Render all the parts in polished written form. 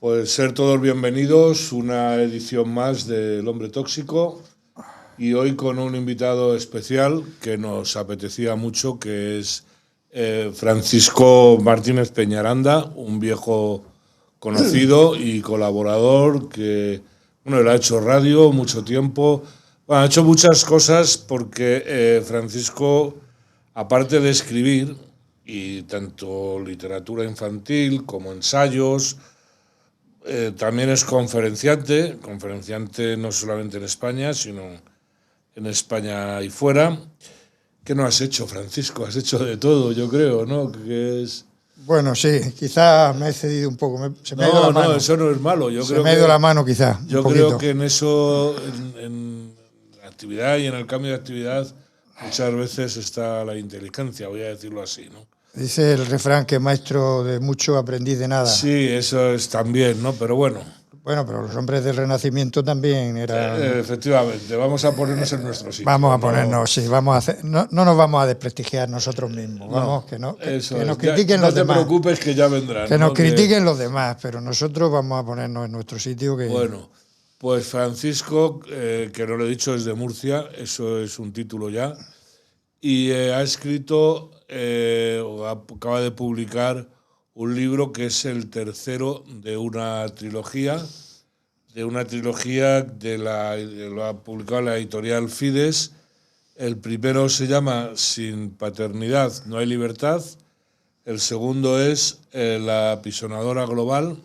Pues ser todos bienvenidos, una edición más del Hombre Tóxico y hoy con un invitado especial que nos apetecía mucho, que es Francisco Martínez Peñaranda, un viejo conocido y colaborador que, bueno, él ha hecho radio mucho tiempo, bueno, ha hecho muchas cosas porque Francisco, aparte de escribir, y tanto literatura infantil como ensayos, también es conferenciante no solamente en España, sino en España y fuera. ¿Qué no has hecho, Francisco? Has hecho de todo, yo creo, ¿no? Que es... Bueno, sí, quizás me he cedido un poco. Se me ha ido la mano. No, eso no es malo. Se me ha ido la mano, quizás. Yo creo que en eso, en la actividad y en el cambio de actividad, muchas veces está la inteligencia, voy a decirlo así, ¿no? Dice el refrán que maestro de mucho, aprendiz de nada. Sí, eso es también, ¿no? Pero bueno. Bueno, pero los hombres del Renacimiento también eran... Efectivamente, vamos a ponernos en nuestro sitio. Vamos a ponernos, sí, vamos a hacer... No nos vamos a desprestigiar nosotros mismos. Vamos, que nos critiquen los demás. No te preocupes, que ya vendrán. Que nos critiquen los demás, pero nosotros vamos a ponernos en nuestro sitio. Bueno, pues Francisco, que no lo he dicho, es de Murcia, eso es un título ya, y ha escrito, acaba de publicar un libro que es el tercero de una trilogía, lo ha publicado la editorial Fides. El primero se llama Sin paternidad no hay libertad, el segundo es La apisonadora global,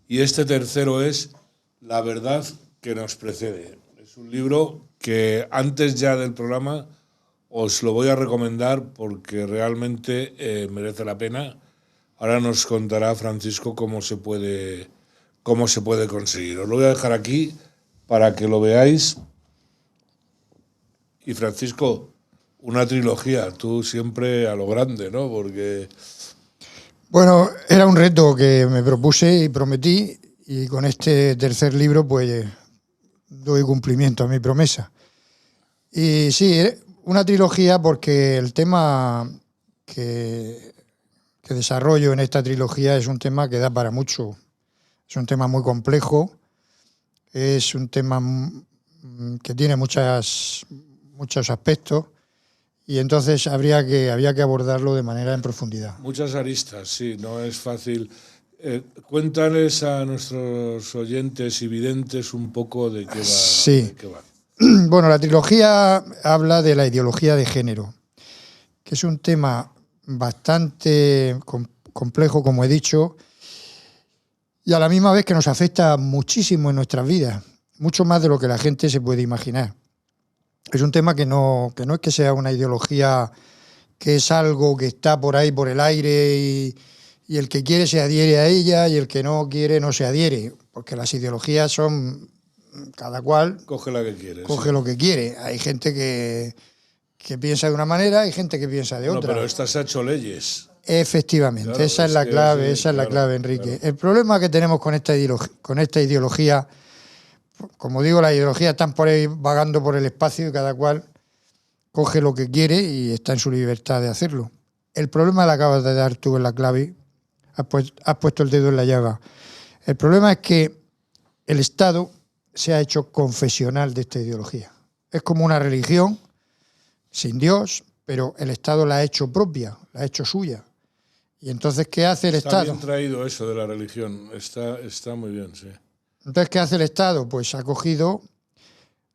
y este tercero es La verdad que nos precede. Es un libro que antes ya del programa os lo voy a recomendar porque realmente merece la pena. Ahora nos contará Francisco cómo se puede conseguir. Os lo voy a dejar aquí para que lo veáis. Y Francisco, una trilogía, tú siempre a lo grande, ¿no? Porque... Bueno, era un reto que me propuse y prometí, y con este tercer libro pues doy cumplimiento a mi promesa. Y sí, una trilogía porque el tema que desarrollo en esta trilogía es un tema que da para mucho. Es un tema muy complejo, es un tema que tiene muchos aspectos, y entonces había que abordarlo de manera en profundidad. Muchas aristas, sí, no es fácil. Cuéntales a nuestros oyentes y videntes un poco de qué va. Sí. De qué va. Bueno, la trilogía habla de la ideología de género, que es un tema bastante complejo, como he dicho, y a la misma vez que nos afecta muchísimo en nuestras vidas, mucho más de lo que la gente se puede imaginar. Es un tema que no es que sea una ideología, que es algo que está por ahí, por el aire, y el que quiere se adhiere a ella y el que no quiere no se adhiere, porque las ideologías son... Cada cual coge la que quiere. Coge lo que quiere. Hay gente que piensa de una manera, hay gente que piensa de otra. Pero estas ha hecho leyes. Efectivamente, claro, esa es la clave, sí, esa es la clave, Enrique. Claro. El problema que tenemos con esta ideología, como digo, las ideologías están por ahí vagando por el espacio y cada cual coge lo que quiere y está en su libertad de hacerlo. El problema lo acabas de dar tú en la clave, has puesto el dedo en la llaga. El problema es que el Estado se ha hecho confesional de esta ideología. Es como una religión sin Dios, pero el Estado la ha hecho propia, la ha hecho suya. Y entonces, ¿qué hace el Estado? Está bien traído eso de la religión, está muy bien, sí. Entonces, ¿qué hace el Estado? Pues ha cogido,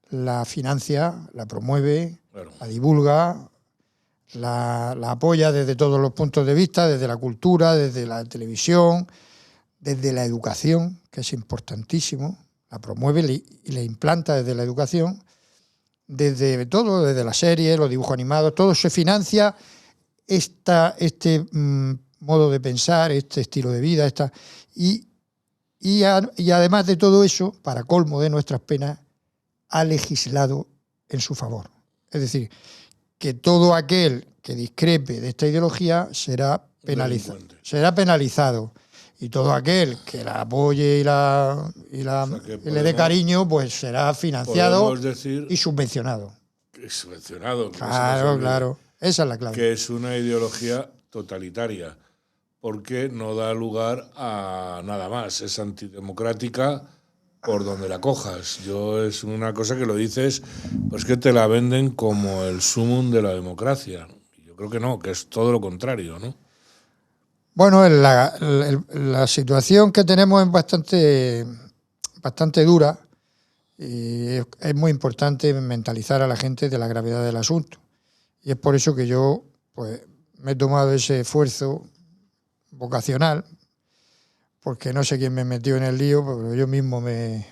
la financia, la promueve, claro, la divulga, la apoya desde todos los puntos de vista, desde la cultura, desde la televisión, desde la educación, que es importantísimo. La promueve y la implanta desde la educación, desde todo, desde las series, los dibujos animados, todo se financia este modo de pensar, este estilo de vida, y además de todo eso, para colmo de nuestras penas, ha legislado en su favor. Es decir, que todo aquel que discrepe de esta ideología será penalizado. Y todo aquel que la apoye y le dé cariño, pues será financiado y subvencionado. Subvencionado. Claro, claro. Esa es la clave. Que es una ideología totalitaria. porque no da lugar a nada más. Es antidemocrática por donde la cojas. Es una cosa que lo dices, pues que te la venden como el sumum de la democracia. Yo creo que no, que es todo lo contrario, ¿no? Bueno, la situación que tenemos es bastante dura y es muy importante mentalizar a la gente de la gravedad del asunto. Y es por eso que yo pues, me he tomado ese esfuerzo vocacional, porque no sé quién me metió en el lío, pero yo mismo me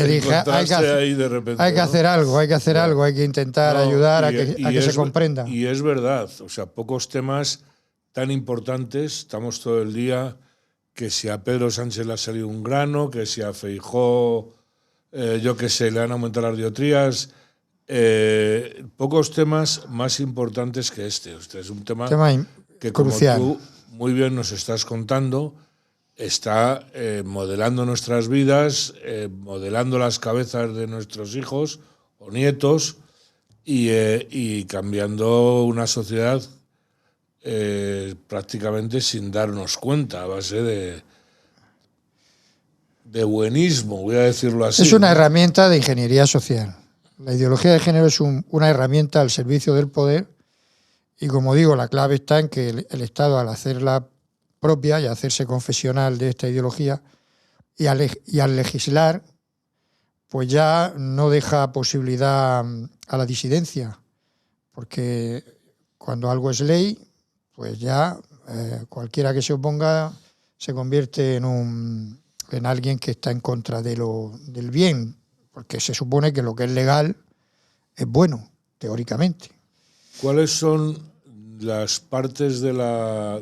dije, hay que hacer algo, hay que intentar ayudar a que se comprenda. Y es verdad, o sea, pocos temas tan importantes, estamos todo el día, que si a Pedro Sánchez le ha salido un grano, que si a Feijóo, yo qué sé, le han aumentado las diotrías, pocos temas más importantes que este. Este es un tema que, como crucial. Tú muy bien nos estás contando, está modelando nuestras vidas, modelando las cabezas de nuestros hijos o nietos y cambiando una sociedad prácticamente sin darnos cuenta, a base de buenismo, voy a decirlo así. Es una herramienta de ingeniería social. La ideología de género es una herramienta al servicio del poder y, como digo, la clave está en que el Estado, al hacerla propia y hacerse confesional de esta ideología y al legislar, pues ya no deja posibilidad a la disidencia, porque cuando algo es ley, pues ya cualquiera que se oponga se convierte en alguien que está en contra del bien, porque se supone que lo que es legal es bueno, teóricamente. ¿Cuáles son las partes de la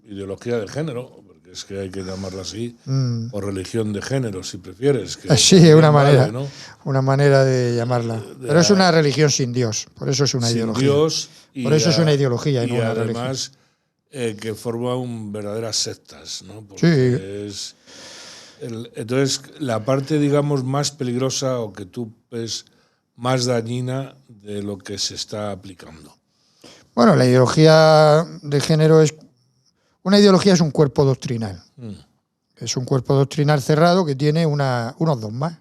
ideología de género? Porque es que hay que llamarla así, o religión de género, si prefieres. Sí, es una manera, ¿no? Una manera de llamarla. Pero es una religión sin Dios, por eso es una ideología. Sin Dios. Por eso es una ideología y no una religión. Además, que forma verdaderas sectas, ¿no? Porque sí. Entonces, la parte, digamos, más peligrosa o que tú ves más dañina de lo que se está aplicando. Bueno, la ideología de género es... Una ideología es un cuerpo doctrinal. Es un cuerpo doctrinal cerrado que tiene unos dogmas.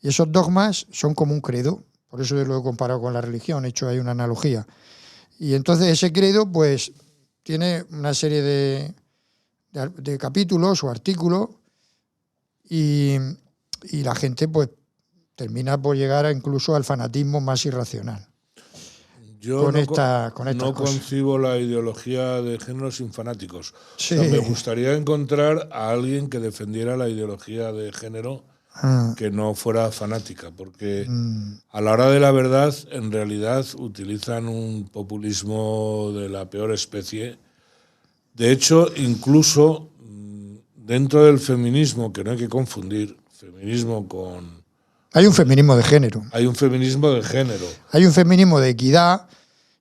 Y esos dogmas son como un credo. Por eso lo he comparado con la religión, he hecho ahí una analogía. Y entonces ese credo pues tiene una serie de capítulos o artículos y la gente pues termina por llegar incluso al fanatismo más irracional. Yo no concibo la ideología de género sin fanáticos. Sí. O sea, me gustaría encontrar a alguien que defendiera la ideología de género que no fuera fanática, porque a la hora de la verdad, en realidad, utilizan un populismo de la peor especie. De hecho, incluso dentro del feminismo, que no hay que confundir feminismo con... Hay un feminismo de género. Hay un feminismo de género. Hay un feminismo de equidad,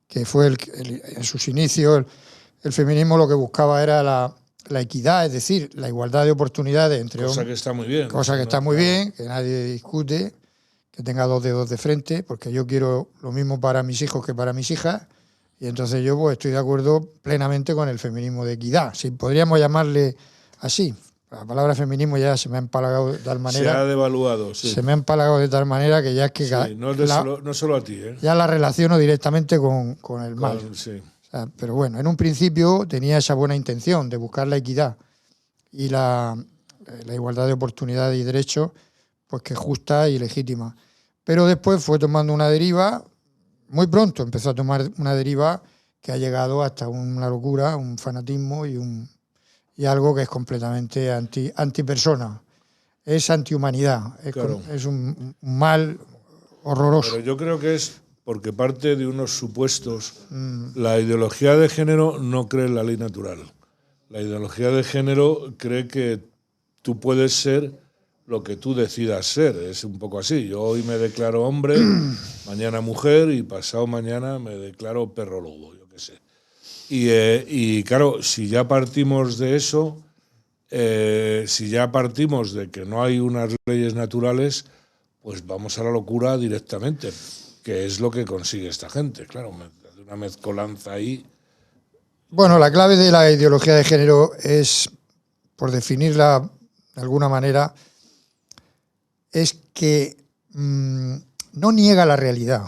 que fue en sus inicios, el feminismo lo que buscaba era la equidad, es decir, la igualdad de oportunidades entre hombres. Cosa que está muy bien. Cosa que está muy bien, que nadie discute, que tenga dos dedos de frente, porque yo quiero lo mismo para mis hijos que para mis hijas, y entonces yo pues, estoy de acuerdo plenamente con el feminismo de equidad. Si podríamos llamarle así. La palabra feminismo ya se me ha empalagado de tal manera. Se ha devaluado, sí. Se me ha empalagado de tal manera que ya es que... Sí, no solo a ti, ¿eh? Ya la relaciono directamente con el mal. Sí. O sea, pero bueno, en un principio tenía esa buena intención de buscar la equidad y la igualdad de oportunidades y derechos, pues que es justa y legítima. Pero después fue tomando una deriva, muy pronto empezó a tomar una deriva que ha llegado hasta una locura, un fanatismo y algo que es completamente antipersona. Es antihumanidad, es un mal horroroso. Pero yo creo que es porque parte de unos supuestos. La ideología de género no cree en la ley natural. La ideología de género cree que tú puedes ser lo que tú decidas ser. Es un poco así. Yo hoy me declaro hombre, mañana mujer y pasado mañana me declaro perro lobo, yo qué sé. Y claro, si ya partimos de eso, si ya partimos de que no hay unas leyes naturales, pues vamos a la locura directamente, que es lo que consigue esta gente. Claro, una mezcolanza ahí Bueno, la clave de la ideología de género es, por definirla de alguna manera, es que no niega la realidad.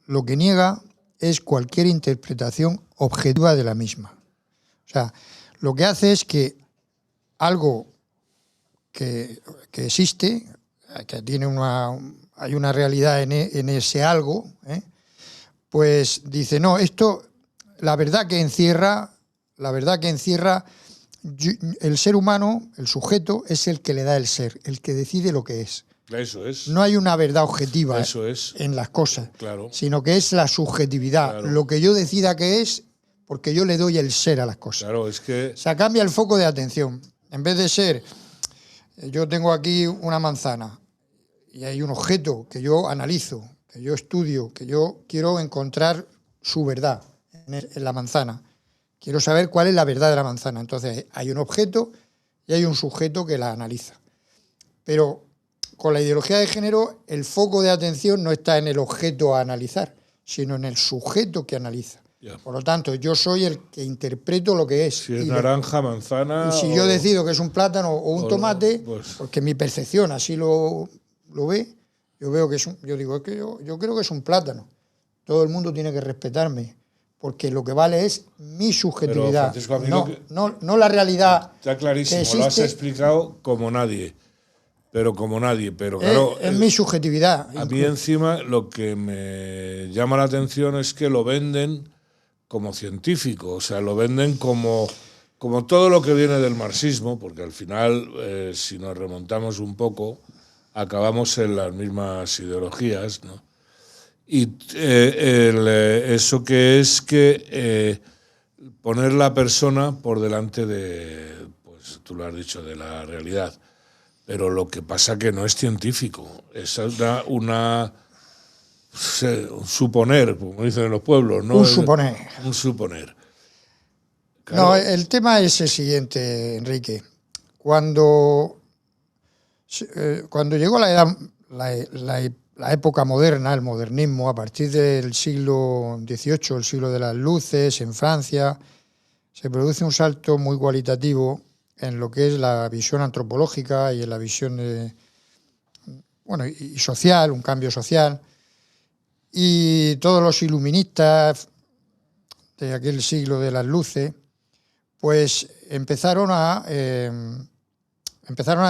Lo que niega es cualquier interpretación objetiva de la misma. O sea, lo que hace es que algo que existe, que tiene hay una realidad en ese algo, pues dice, no, esto, la verdad que encierra, el ser humano, el sujeto, es el que le da el ser, el que decide lo que es. Eso es. No hay una verdad objetiva en las cosas, claro, sino que es la subjetividad, claro, lo que yo decida que es, porque yo le doy el ser a las cosas. Claro, es que... O sea, cambia el foco de atención. En vez de ser, yo tengo aquí una manzana y hay un objeto que yo analizo, que yo estudio, que yo quiero encontrar su verdad en la manzana. Quiero saber cuál es la verdad de la manzana. Entonces, hay un objeto y hay un sujeto que la analiza. Pero con la ideología de género, el foco de atención no está en el objeto a analizar, sino en el sujeto que analiza. Yeah. Por lo tanto, yo soy el que interpreto lo que es. Si es naranja, manzana... Y si yo decido que es un plátano o un tomate, pues, porque mi percepción así lo ve, yo veo que yo creo que es un plátano. Todo el mundo tiene que respetarme, porque lo que vale es mi subjetividad, pero, Francisco, no la realidad. Está clarísimo, lo has explicado como nadie. Pero claro... Es mi subjetividad. A mí encima lo que me llama la atención es que lo venden como científico, o sea, lo venden como todo lo que viene del marxismo, porque al final, si nos remontamos un poco, acabamos en las mismas ideologías, ¿no? Y eso que es que poner la persona por delante de, pues tú lo has dicho, de la realidad. Pero lo que pasa que no es científico, es un suponer, como dicen en los pueblos, ¿no? Un suponer. Un suponer. Claro. No, el tema es el siguiente, Enrique. Cuando llegó la época moderna, el modernismo, a partir del siglo XVIII, el siglo de las luces, en Francia, se produce un salto muy cualitativo en lo que es la visión antropológica y en la visión y social, un cambio social. Y todos los iluministas de aquel siglo de las luces, pues empezaron a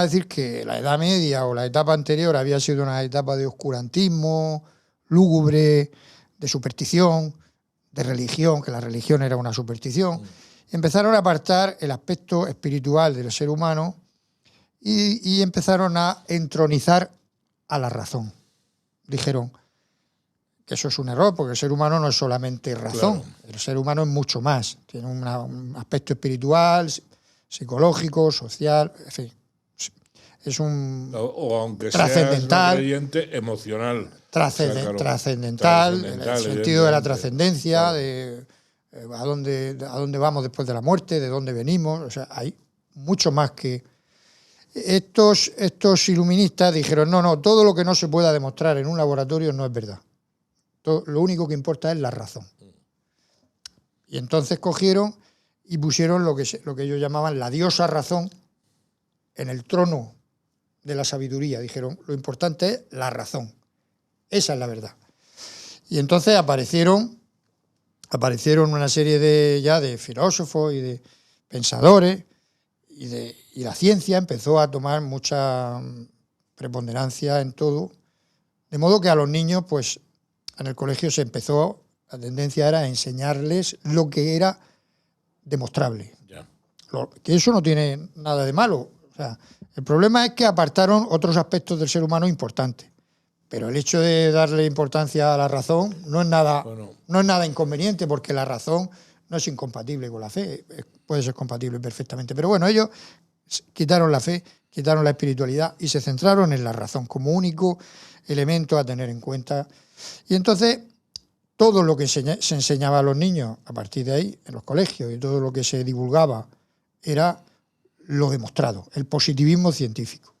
decir que la Edad Media o la etapa anterior había sido una etapa de oscurantismo, lúgubre, de superstición, de religión, que la religión era una superstición. Empezaron a apartar el aspecto espiritual del ser humano y empezaron a entronizar a la razón. Dijeron que eso es un error, porque el ser humano no es solamente razón, claro. El ser humano es mucho más. Tiene un aspecto espiritual, psicológico, social, en fin. Es un o aunque trascendental, seas no creyente, emocional. Trascendental, en el sentido de la trascendencia, claro. De a dónde vamos después de la muerte, de dónde venimos. O sea, hay mucho más que... Estos iluministas dijeron, no, todo lo que no se pueda demostrar en un laboratorio no es verdad. Lo único que importa es la razón. Y entonces cogieron y pusieron lo que ellos llamaban la diosa razón en el trono de la sabiduría. Dijeron, lo importante es la razón. Esa es la verdad. Y entonces aparecieron una serie de filósofos y de pensadores, y la ciencia empezó a tomar mucha preponderancia en todo, de modo que a los niños, pues, en el colegio la tendencia era enseñarles lo que era demostrable. Yeah. Que eso no tiene nada de malo. O sea, el problema es que apartaron otros aspectos del ser humano importantes. Pero el hecho de darle importancia a la razón no es nada inconveniente, porque la razón no es incompatible con la fe, puede ser compatible perfectamente. Pero bueno, ellos quitaron la fe, quitaron la espiritualidad y se centraron en la razón como único elemento a tener en cuenta. Y entonces todo lo que se enseñaba a los niños a partir de ahí, en los colegios, y todo lo que se divulgaba era lo demostrado, el positivismo científico.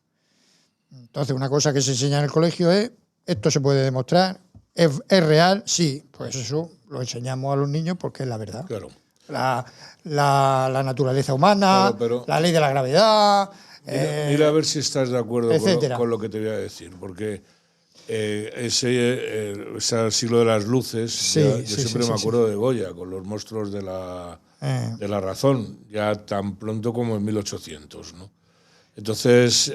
Entonces, una cosa que se enseña en el colegio es, esto se puede demostrar, ¿es real? Sí, pues eso lo enseñamos a los niños porque es la verdad. Claro. la naturaleza humana, pero la ley de la gravedad. Mira a ver si estás de acuerdo con lo que te voy a decir, porque ese siglo de las luces, yo siempre me acuerdo de Goya, con los monstruos de la razón, ya tan pronto como en 1800, ¿no? Entonces,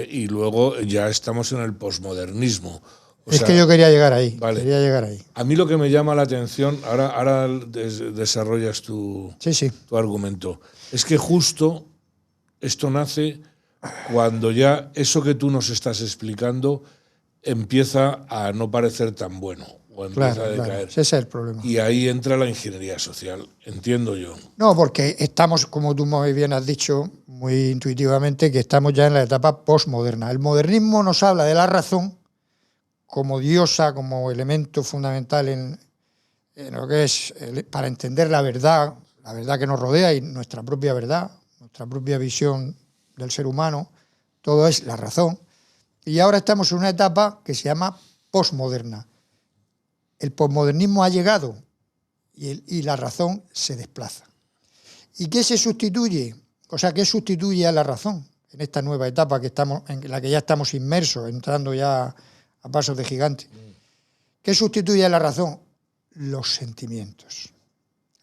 y luego ya estamos en el posmodernismo. Que yo quería llegar ahí, vale. A mí lo que me llama la atención, ahora desarrollas tu argumento, es que justo esto nace cuando ya eso que tú nos estás explicando empieza a no parecer tan bueno o empieza a decaer. Ese es el problema. Y ahí entra la ingeniería social, entiendo yo. No, porque estamos, como tú muy bien has dicho, muy intuitivamente, que estamos ya en la etapa postmoderna. El modernismo nos habla de la razón como diosa, como elemento fundamental en lo que es para entender la verdad que nos rodea y nuestra propia verdad, nuestra propia visión del ser humano, todo es la razón. Y ahora estamos en una etapa que se llama postmoderna. El postmodernismo ha llegado y la razón se desplaza. ¿Y qué se sustituye? O sea, ¿qué sustituye a la razón en esta nueva etapa en la que ya estamos inmersos, entrando ya a pasos de gigante? ¿Qué sustituye a la razón? Los sentimientos,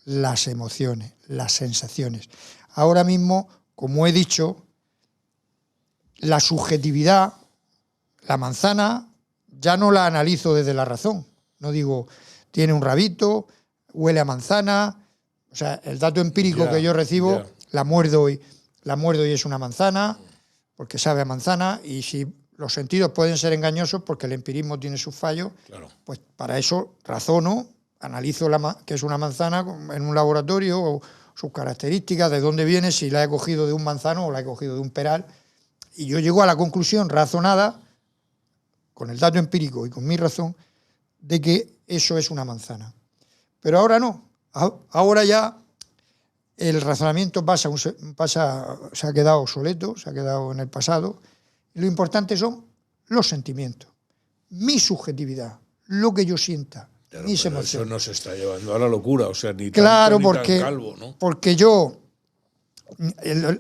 las emociones, las sensaciones. Ahora mismo, como he dicho, la subjetividad, la manzana, ya no la analizo desde la razón. No digo, tiene un rabito, huele a manzana. O sea, el dato empírico que yo recibo, la muerdo y es una manzana, porque sabe a manzana, y si los sentidos pueden ser engañosos porque el empirismo tiene sus fallos, pues para eso razono, analizo que es una manzana en un laboratorio, o sus características, de dónde viene, si la he cogido de un manzano o la he cogido de un peral, y yo llego a la conclusión razonada, con el dato empírico y con mi razón, de que eso es una manzana. Pero ahora no, ahora ya el razonamiento se ha quedado obsoleto, se ha quedado en el pasado, y lo importante son los sentimientos, mi subjetividad, lo que yo sienta, mis emociones. Eso nos está llevando a la locura, o sea, ni claro, tanto, ni tan calvo, ¿no? Porque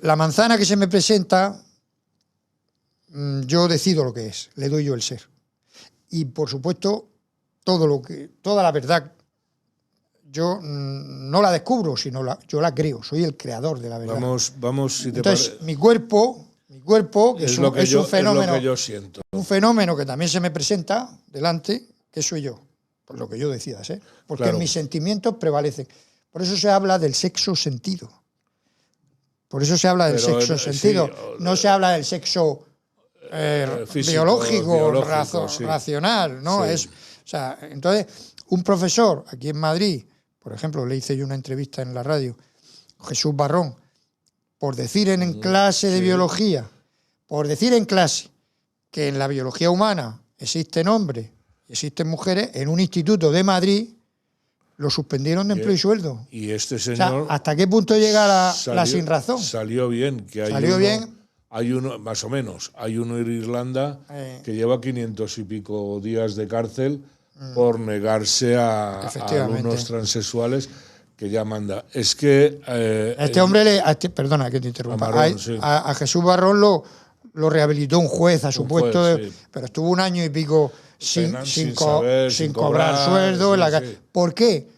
la manzana que se me presenta, yo decido lo que es, le doy yo el ser. Y por supuesto, toda la verdad, yo no la descubro, sino yo la creo, soy el creador de la verdad. Vamos, si te Entonces, mi cuerpo, que es un fenómeno, es lo que yo siento. Un fenómeno que también se me presenta delante, que soy yo, por lo que yo decida ser, porque mis sentimientos prevalecen. Por eso se habla del sexo sentido. Por eso se habla del sexo sentido. No se habla del sexo físico, biológico, racional, ¿no? Sí. Entonces, un profesor aquí en Madrid, por ejemplo, le hice yo una entrevista en la radio, Jesús Barrón, por decir en clase de biología, por decir en clase que en la biología humana existen hombres y existen mujeres, en un instituto de Madrid lo suspendieron de empleo y sueldo. Y este señor... ¿hasta qué punto llega la sinrazón? Salió bien. Hay uno, más o menos, hay uno en Irlanda que lleva 500 y pico días de cárcel por negarse a alumnos transexuales que ya manda. Es que... este hombre, perdona que te interrumpa, a Jesús Barrón lo rehabilitó un juez a su puesto, pero estuvo 1 año y pico sin cobrar sueldo. ¿Por qué?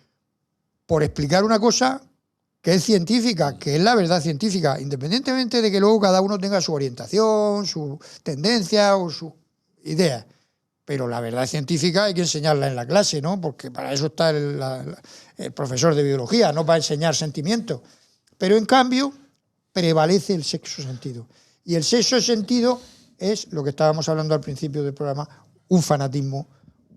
Por explicar una cosa que es científica, que es la verdad científica, independientemente de que luego cada uno tenga su orientación, su tendencia o su idea. Pero la verdad científica hay que enseñarla en la clase, ¿no? Porque para eso está el profesor de biología, no para enseñar sentimientos. Pero en cambio prevalece el sexo sentido. Y el sexo sentido es lo que estábamos hablando al principio del programa, un fanatismo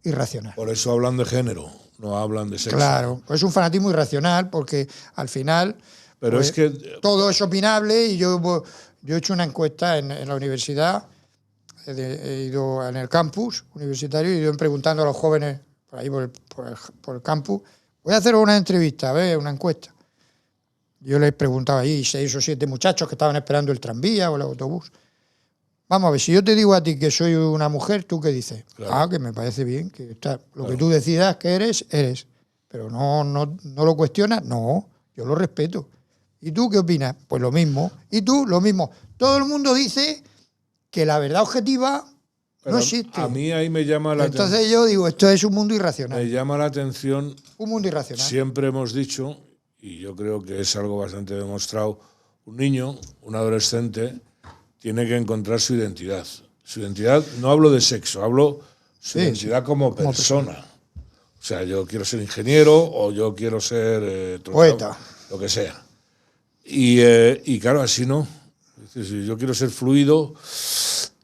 irracional. Por eso hablan de género, no hablan de sexo. Claro, es un fanatismo irracional porque al final pero es que todo es opinable. Y yo he hecho una encuesta en la universidad, he ido en el campus universitario y he ido preguntando a los jóvenes por ahí por el campus, voy a hacer una entrevista, una encuesta. Yo les preguntaba allí 6 o 7 muchachos que estaban esperando el tranvía o el autobús. Vamos a ver, si yo te digo a ti que soy una mujer, ¿tú qué dices? Claro. Que me parece bien, que lo que tú decidas que eres. Pero no lo cuestionas, no. yo lo respeto. ¿Y tú qué opinas? Pues lo mismo. ¿Y tú? Lo mismo. Todo el mundo dice que la verdad objetiva no existe. A mí ahí me llama la atención. Entonces yo digo, esto es un mundo irracional. Me llama la atención. Un mundo irracional. Siempre hemos dicho, y yo creo que es algo bastante demostrado, un niño, un adolescente, tiene que encontrar su identidad. Su identidad, no hablo de sexo, hablo su identidad como persona. O sea, yo quiero ser ingeniero o yo quiero ser poeta, lo que sea. Y claro, así no. Es decir, si yo quiero ser fluido,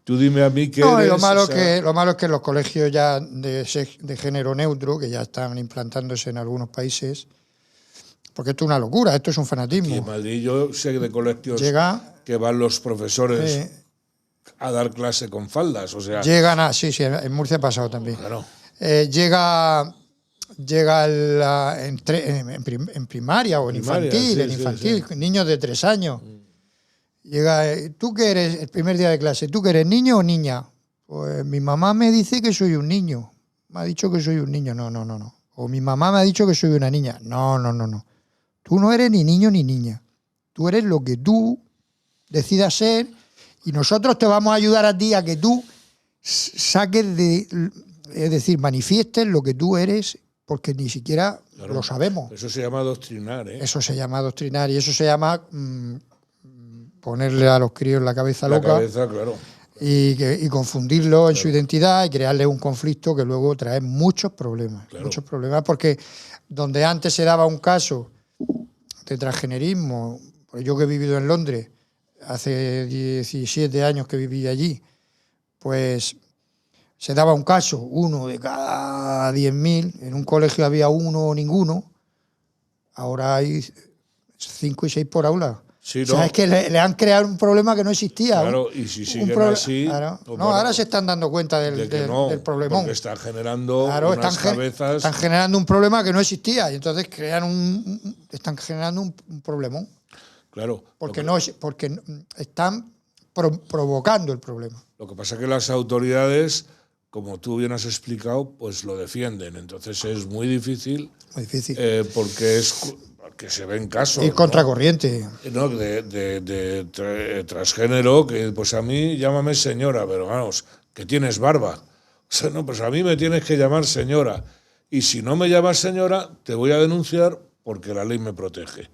tú dime a mí qué eres. Lo malo es que los colegios ya de género neutro, que ya están implantándose en algunos países, porque esto es una locura, esto es un fanatismo. Aquí en Madrid yo sé de colegios que van los profesores a dar clase con faldas, o sea... Sí, en Murcia ha pasado también. Claro. Llega en primaria o en infantil, niños de 3 años. Llega, ¿tú qué eres el primer día de clase? ¿Tú qué eres, niño o niña? Pues mi mamá me dice que soy un niño. Me ha dicho que soy un niño. No. O mi mamá me ha dicho que soy una niña. No. Tú no eres ni niño ni niña. Tú eres lo que tú decidas ser y nosotros te vamos a ayudar a ti a que tú saques es decir, manifiestes lo que tú eres, porque ni siquiera lo sabemos. Eso se llama adoctrinar, ¿eh? Eso se llama adoctrinar y eso se llama ponerle a los críos la cabeza loca. La cabeza, claro. Y confundirlo en su identidad y crearle un conflicto que luego trae muchos problemas. Claro. Muchos problemas, porque donde antes se daba un caso de transgenerismo, pues yo que he vivido en Londres, hace 17 años que viví allí, pues se daba un caso, 1 de cada 10.000, en un colegio había 1 o ninguno, ahora hay 5 y 6 por aula. Sí, o sea, es que le han creado un problema que no existía. Claro, y si siguen así... Claro. Pues no, ahora se están dando cuenta del problemón. Porque están generando unas cabezas... Están generando un problema que no existía y entonces están generando un problemón. Claro. Porque están provocando el problema. Lo que pasa es que las autoridades, como tú bien has explicado, pues lo defienden. Entonces es muy difícil. Muy difícil. Porque es... que se ven casos. Y contracorriente. ¿no? De transgénero, que pues a mí llámame señora, pero vamos, que tienes barba. O sea, no, pues a mí me tienes que llamar señora. Y si no me llamas señora, te voy a denunciar porque la ley me protege.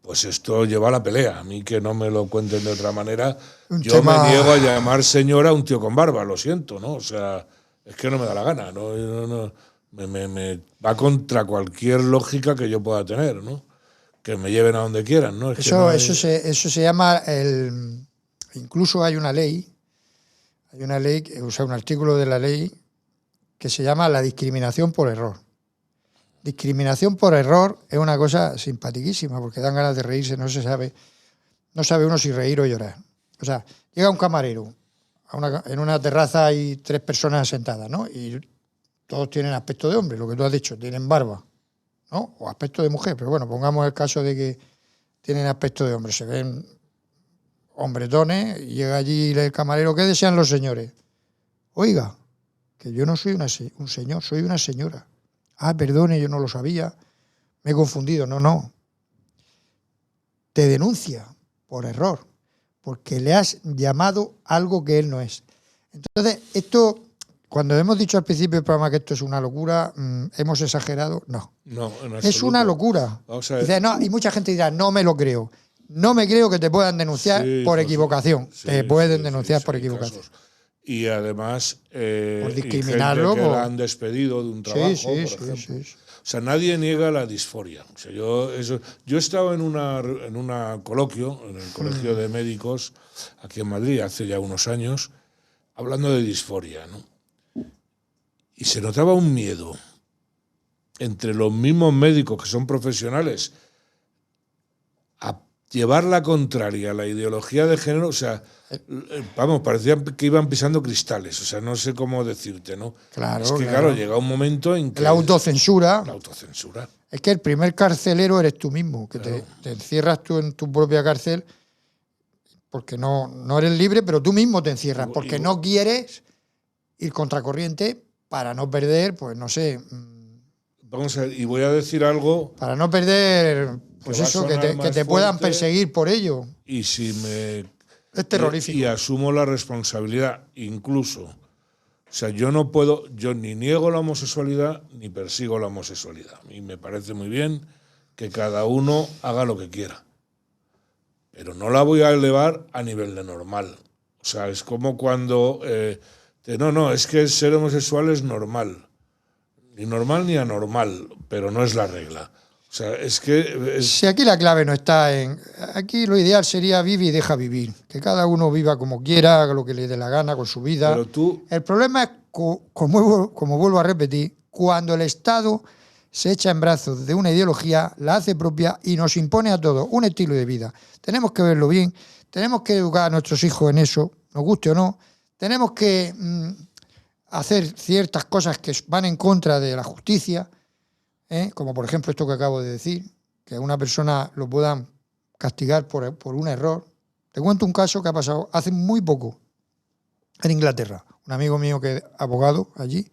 Pues esto lleva a la pelea. A mí que no me lo cuenten de otra manera, me niego a llamar señora a un tío con barba, lo siento, ¿no? O sea, es que no me da la gana, no. Me va contra cualquier lógica que yo pueda tener, ¿no? Que me lleven a donde quieran, ¿no? Eso se llama incluso hay una ley, o sea, un artículo de la ley que se llama la discriminación por error. Discriminación por error es una cosa simpaticísima porque dan ganas de reírse, no sabe uno si reír o llorar. O sea, llega un camarero, en una terraza hay 3 personas sentadas, ¿no? Y todos tienen aspecto de hombre, lo que tú has dicho, tienen barba, ¿no? O aspecto de mujer, pero bueno, pongamos el caso de que tienen aspecto de hombre, se ven hombretones, y llega allí el camarero, ¿qué desean los señores? Oiga, que yo no soy un señor, soy una señora. Ah, perdone, yo no lo sabía, me he confundido. No. Te denuncia por error, porque le has llamado algo que él no es. Entonces, esto... Cuando hemos dicho al principio del programa que esto es una locura, ¿hemos exagerado? No. No, en absoluto. Es una locura. Dice, no, y mucha gente dirá, no me lo creo. No me creo que te puedan denunciar por equivocación. Te pueden denunciar por equivocación. Casos. Y además, por discriminarlo. Y gente que la han despedido de un trabajo, por ejemplo. Sí. O sea, nadie niega la disforia. O sea, yo he estado en un coloquio, en el Colegio de Médicos, aquí en Madrid, hace ya unos años, hablando de disforia, ¿no? Y se notaba un miedo entre los mismos médicos que son profesionales a llevar la contraria a la ideología de género. O sea, vamos, parecía que iban pisando cristales. O sea, no sé cómo decirte, ¿no? Claro, es que, claro, llega un momento en que... La autocensura. La autocensura. Es que el primer carcelero eres tú mismo, que claro. te encierras tú en tu propia cárcel porque no eres libre, pero tú mismo te encierras porque no quieres ir contracorriente para no perder, pues no sé, Vamos a ver, y voy a decir algo... Para no perder, pues eso, que te puedan perseguir por ello. Y si me... Es terrorífico. Y asumo la responsabilidad, incluso. O sea, yo no puedo... Yo ni niego la homosexualidad, ni persigo la homosexualidad. Y me parece muy bien que cada uno haga lo que quiera. Pero no la voy a elevar a nivel de normal. O sea, es como cuando... es que ser homosexual es normal. Ni normal ni anormal, pero no es la regla. O sea, es que... Si aquí la clave no está en... Aquí lo ideal sería vive y deja vivir. Que cada uno viva como quiera, haga lo que le dé la gana con su vida. Pero tú... El problema es, como vuelvo a repetir, cuando el Estado se echa en brazos de una ideología, la hace propia y nos impone a todos un estilo de vida. Tenemos que verlo bien, tenemos que educar a nuestros hijos en eso, nos guste o no. Tenemos que hacer ciertas cosas que van en contra de la justicia, como por ejemplo esto que acabo de decir, que a una persona lo puedan castigar por un error. Te cuento un caso que ha pasado hace muy poco en Inglaterra. Un amigo mío que es abogado allí,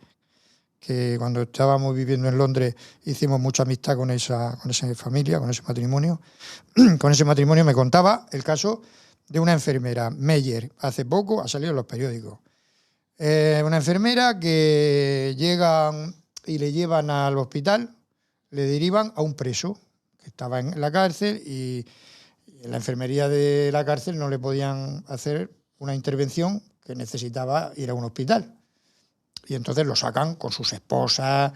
que cuando estábamos viviendo en Londres hicimos mucha amistad con esa familia, con ese matrimonio. Con ese matrimonio me contaba el caso de una enfermera, Meyer, hace poco ha salido en los periódicos. Una enfermera que llegan y le llevan al hospital, le derivan a un preso que estaba en la cárcel y en la enfermería de la cárcel no le podían hacer una intervención que necesitaba ir a un hospital. Y entonces lo sacan con sus esposas,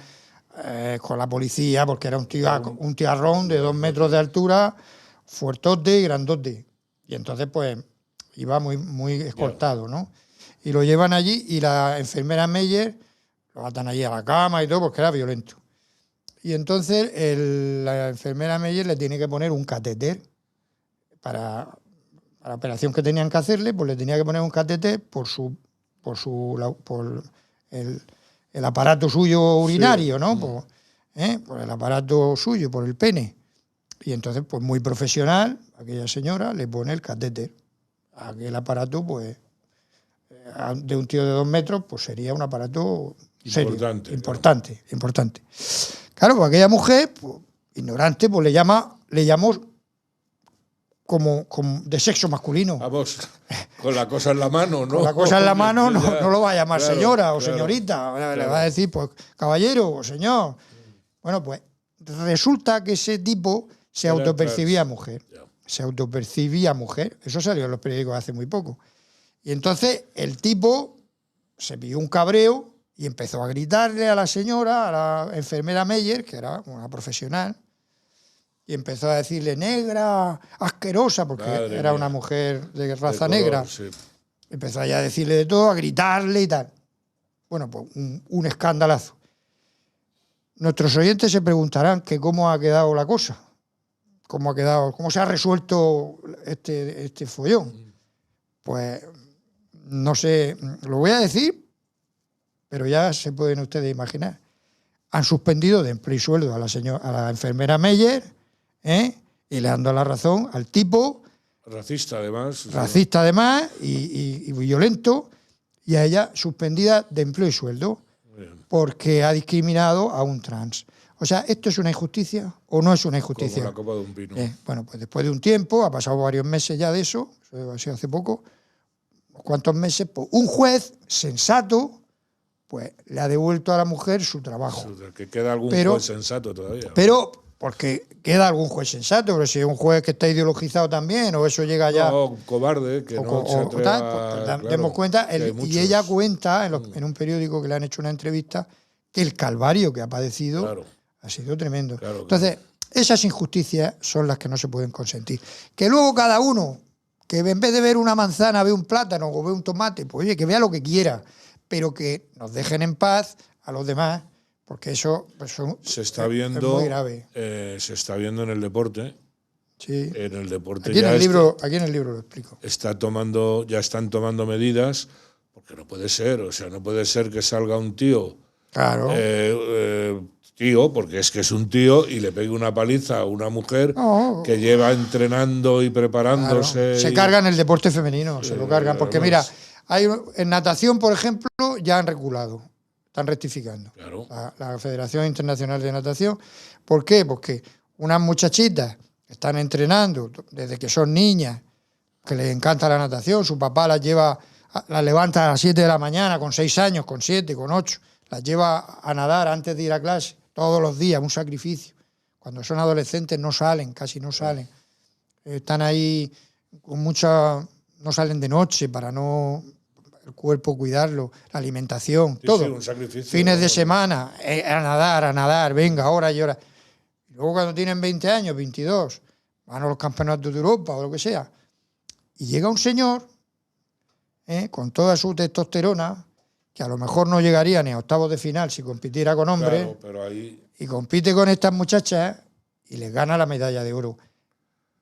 con la policía, porque era un tiarrón de 2 metros de altura, fuertote y grandote. Y entonces, pues, iba muy, muy escoltado, ¿no? Y lo llevan allí y la enfermera Meyer lo atan allí a la cama y todo porque era violento. Y entonces la enfermera Meyer le tiene que poner un catéter para la operación que tenían que hacerle, pues le tenía que poner un catéter por el aparato suyo urinario, ¿no? Por el aparato suyo, por el pene. Y entonces, pues muy profesional, aquella señora le pone el catéter. Aquel aparato, pues, de un tío de 2 metros, pues sería un aparato serio, importante. Claro, pues aquella mujer, pues, ignorante, pues le llamó como de sexo masculino. Vamos, con la cosa en la mano, ¿no? Con la cosa en la mano no lo va a llamar señora o claro, señorita. Le va a decir, pues, caballero o señor. Bueno, pues resulta que ese tipo se autopercibía mujer. Se autopercibía mujer. Eso salió en los periódicos hace muy poco. Y entonces el tipo se pilló un cabreo y empezó a gritarle a la señora, a la enfermera Meyer, que era una profesional, y empezó a decirle negra, asquerosa, porque era una mujer de raza negra. Sí. Empezó a decirle de todo, a gritarle y tal. Bueno, pues un escandalazo. Nuestros oyentes se preguntarán que cómo ha quedado la cosa, cómo se ha resuelto este follón. Pues no sé, lo voy a decir, pero ya se pueden ustedes imaginar. Han suspendido de empleo y sueldo a la enfermera Meyer, y le dando la razón al tipo. Racista, además. Racista, además, y violento, y a ella suspendida de empleo y sueldo porque ha discriminado a un trans. O sea, ¿esto es una injusticia o no es una injusticia? Como la copa de un pino. Bueno, pues después de un tiempo, ha pasado varios meses ya de eso ha sido hace poco, ¿cuántos meses? Pues un juez sensato pues le ha devuelto a la mujer su trabajo. Que queda algún juez sensato todavía. Pero porque queda algún juez sensato, pero si es un juez que está ideologizado también, o eso llega ya... No, cobarde, que no se atreva... Pues demos cuenta, y ella cuenta en un periódico que le han hecho una entrevista que el calvario que ha padecido ha sido tremendo. Entonces, esas injusticias son las que no se pueden consentir. Que luego cada uno, que en vez de ver una manzana, ve un plátano o ve un tomate, pues oye, que vea lo que quiera, pero que nos dejen en paz a los demás, porque eso se está viendo, es muy grave. Se está viendo en el deporte. Sí. En el deporte aquí en el libro lo explico. Ya están tomando medidas, porque no puede ser, o sea, no puede ser que salga un tío, porque es que es un tío, y le pegue una paliza a una mujer que lleva entrenando y preparándose. Claro. Se cargan el deporte femenino, se lo cargan, porque mira, en natación, por ejemplo, ya han reculado. están rectificando. Claro. La Federación Internacional de Natación. ¿Por qué? Porque unas muchachitas están entrenando desde que son niñas, que les encanta la natación, su papá las levanta a las 7 de la mañana con 6 años, con 7, con 8, las lleva a nadar antes de ir a clase, todos los días, un sacrificio. Cuando son adolescentes no salen, casi no salen. Están ahí con no salen de noche para no el cuerpo cuidarlo, la alimentación, Sí, todo. sí, un sacrificio. Fines de semana, a nadar, venga, horas y horas. Y luego cuando tienen 20 años, 22, van a los campeonatos de Europa o lo que sea. Y llega un señor, con toda su testosterona, que a lo mejor no llegaría ni a octavos de final si compitiera con hombres, claro, pero ahí... y compite con estas muchachas y les gana la medalla de oro.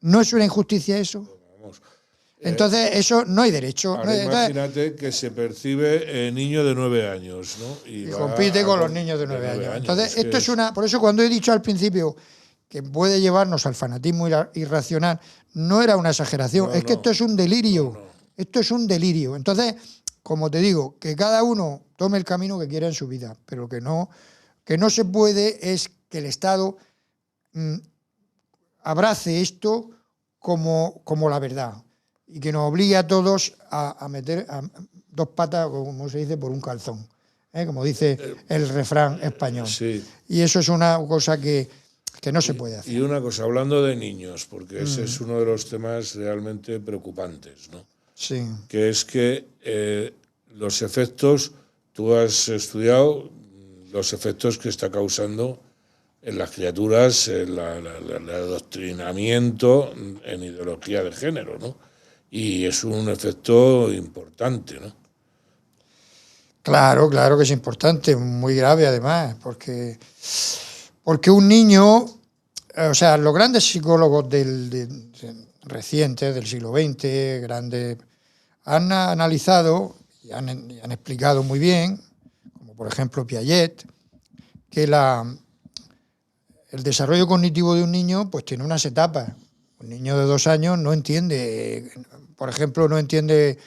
¿No es una injusticia eso? Vamos. Entonces, eso no hay derecho. Ahora imagínate que se percibe niño de 9 años, ¿no? Y compite con los niños de 9 años. Entonces, esto es una... Por eso cuando he dicho al principio que puede llevarnos al fanatismo irracional, no era una exageración, es que esto es un delirio. Esto es un delirio. Entonces, como te digo, que cada uno tome el camino que quiera en su vida, pero que no se puede es que el Estado abrace esto como la verdad y que nos obligue a todos a meter dos patas, como se dice, por un calzón, como dice el refrán español. Sí. Y eso es una cosa que no se puede hacer. Y una cosa, hablando de niños, porque ese es uno de los temas realmente preocupantes, ¿no? Sí. Que es que los efectos, tú has estudiado los efectos que está causando en las criaturas el adoctrinamiento en ideología de género, ¿no? Y es un efecto importante, ¿no? Claro que es importante, muy grave además, porque un niño, o sea, los grandes psicólogos recientes del siglo XX, grandes, han analizado y han explicado muy bien, como por ejemplo Piaget, que el desarrollo cognitivo de un niño pues tiene unas etapas. Un niño de 2 años no entiende, por ejemplo, no entiende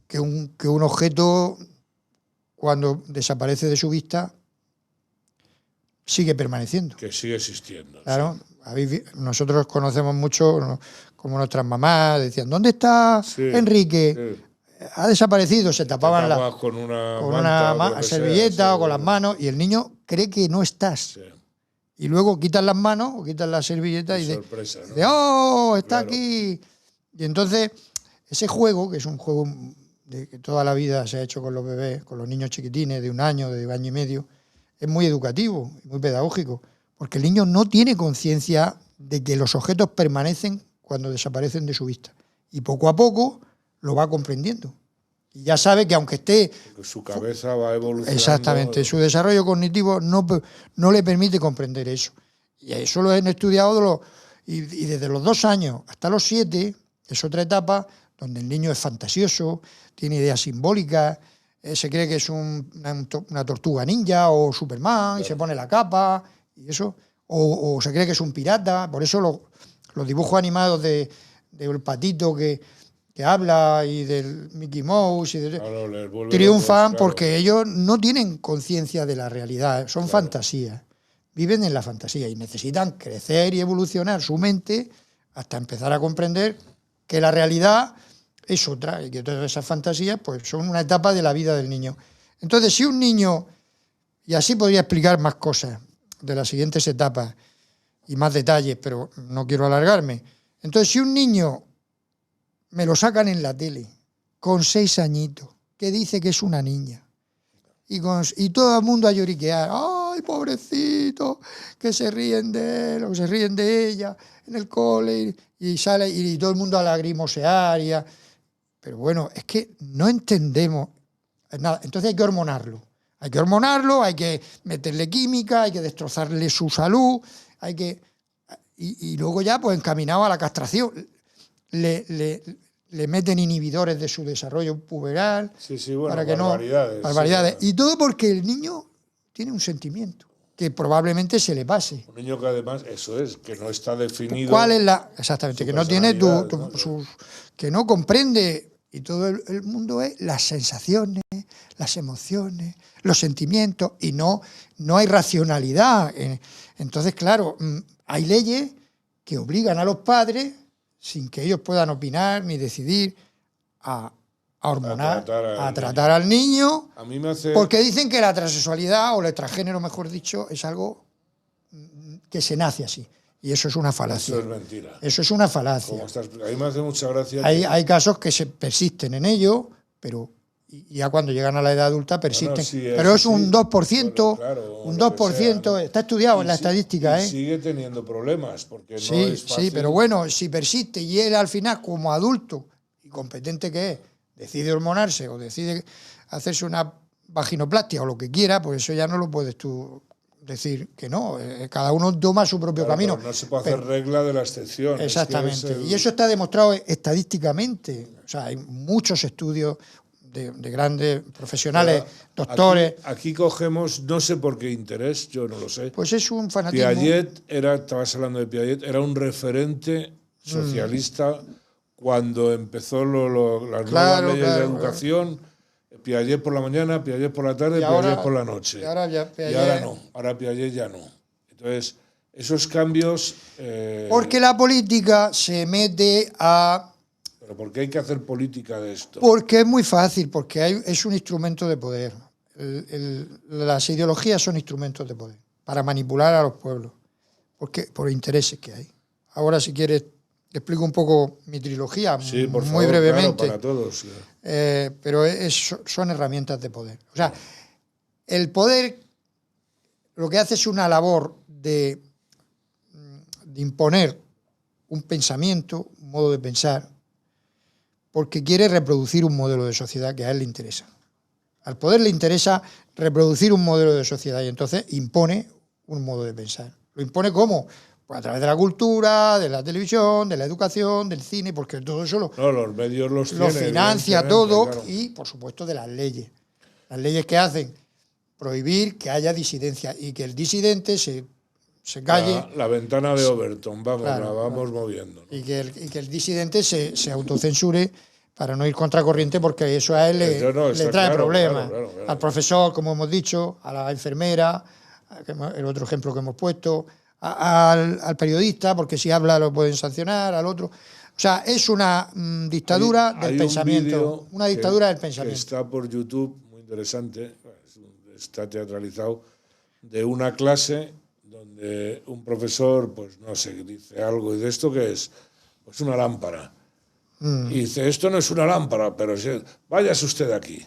que un objeto, cuando desaparece de su vista, sigue permaneciendo. Que sigue existiendo. Claro, sí. Nosotros conocemos mucho, como nuestras mamás decían, ¿dónde está Enrique? Sí. Ha desaparecido, se tapaban con una servilleta o con las manos, y el niño cree que no estás. Sí. Y luego quitan las manos o quitan la servilleta y sorpresa, dice, ¡oh, está aquí! Y entonces, ese juego, que es un juego que toda la vida se ha hecho con los bebés, con los niños chiquitines de 1 año, de 1 año y medio, es muy educativo, muy pedagógico, porque el niño no tiene conciencia de que los objetos permanecen cuando desaparecen de su vista. Y poco a poco lo va comprendiendo. Y ya sabe que aunque esté... Porque su cabeza va evolucionando. Exactamente, su desarrollo cognitivo no le permite comprender eso. Y eso lo han estudiado y desde los 2 años hasta los 7, es otra etapa donde el niño es fantasioso, tiene ideas simbólicas, se cree que es una tortuga ninja o Superman, claro, y se pone la capa, y eso, o se cree que es un pirata. Por eso los dibujos animados del patito que habla y del Mickey Mouse triunfan, claro, porque ellos no tienen conciencia de la realidad, son fantasías, viven en la fantasía y necesitan crecer y evolucionar su mente hasta empezar a comprender que la realidad es otra y que todas esas fantasías pues son una etapa de la vida del niño. Entonces, si un niño, y así podría explicar más cosas de las siguientes etapas y más detalles, pero no quiero alargarme. Entonces, si un niño me lo sacan en la tele con 6 añitos, que dice que es una niña, y todo el mundo a lloriquear, ¡ay, pobrecito!, que se ríen de él o se ríen de ella en el cole, y sale y todo el mundo a lagrimosear. Pero bueno, es que no entendemos nada. Entonces hay que hormonarlo, hay que meterle química, hay que destrozarle su salud, y luego ya pues encaminado a la castración. Le meten inhibidores de su desarrollo puberal, bueno, para que barbaridades. Y todo porque el niño tiene un sentimiento que probablemente se le pase. Un niño que además, eso es, que no está definido. ¿Cuál es exactamente, que no tiene que no comprende, y todo el mundo es las sensaciones, las emociones, los sentimientos, y no hay racionalidad. Entonces, claro, hay leyes que obligan a los padres, sin que ellos puedan opinar ni decidir, a hormonar, a tratar al niño, a mí me hace... porque dicen que la transexualidad, o el transgénero, mejor dicho, es algo que se nace así. Y eso es una falacia. Eso es mentira. Eso es una falacia. A mí me hace mucha gracia. Hay casos que se persisten en ello, pero ya cuando llegan a la edad adulta persisten. Bueno, sí, pero es un 2%, claro, un 2%, está estudiado en la estadística. Y sigue teniendo problemas, porque sí, no es fácil. Sí, pero bueno, si persiste y él al final, como adulto y competente que es, decide hormonarse o decide hacerse una vaginoplastia o lo que quiera, pues eso ya no lo puedes tú decir que no. Cada uno toma su propio camino. No se puede hacer regla de la excepción. Exactamente. Y eso está demostrado estadísticamente. O sea, hay muchos estudios de grandes profesionales, doctores. Aquí cogemos, no sé por qué interés, yo no lo sé. Pues es un fanatismo. Piaget estabas hablando de Piaget, era un referente socialista cuando empezó las nuevas leyes de educación. Piaget por la mañana, Piaget por la tarde, Piaget por la noche. Y ahora no, ahora Piaget ya no. Entonces, esos cambios... porque la política se mete a... ¿Pero por qué hay que hacer política de esto? Porque es muy fácil, porque es un instrumento de poder. Las ideologías son instrumentos de poder, para manipular a los pueblos, por intereses que hay. Ahora, si quieres, explico un poco mi trilogía, sí, por muy favor, brevemente. Claro, para todos. Pero son herramientas de poder. O sea, el poder lo que hace es una labor de imponer un pensamiento, un modo de pensar, porque quiere reproducir un modelo de sociedad que a él le interesa. Al poder le interesa reproducir un modelo de sociedad y entonces impone un modo de pensar. ¿Lo impone cómo? Pues a través de la cultura, de la televisión, de la educación, del cine, porque todo eso los medios los financia todo, claro. Y, por supuesto, de las leyes. Las leyes que hacen prohibir que haya disidencia y que el disidente se calle. La ventana de Overton, la vamos moviendo, ¿no? Y que el disidente se autocensure para no ir contracorriente, porque eso a él le trae problemas. Claro. Al profesor, como hemos dicho, a la enfermera, el otro ejemplo que hemos puesto, al periodista, porque si habla lo pueden sancionar, al otro. O sea, es una dictadura del pensamiento. Una dictadura del pensamiento. Que está por YouTube, muy interesante, está teatralizado, de una clase donde un profesor, pues no sé, dice algo, y de esto que es, pues una lámpara. Y dice, esto no es una lámpara, pero váyase usted de aquí.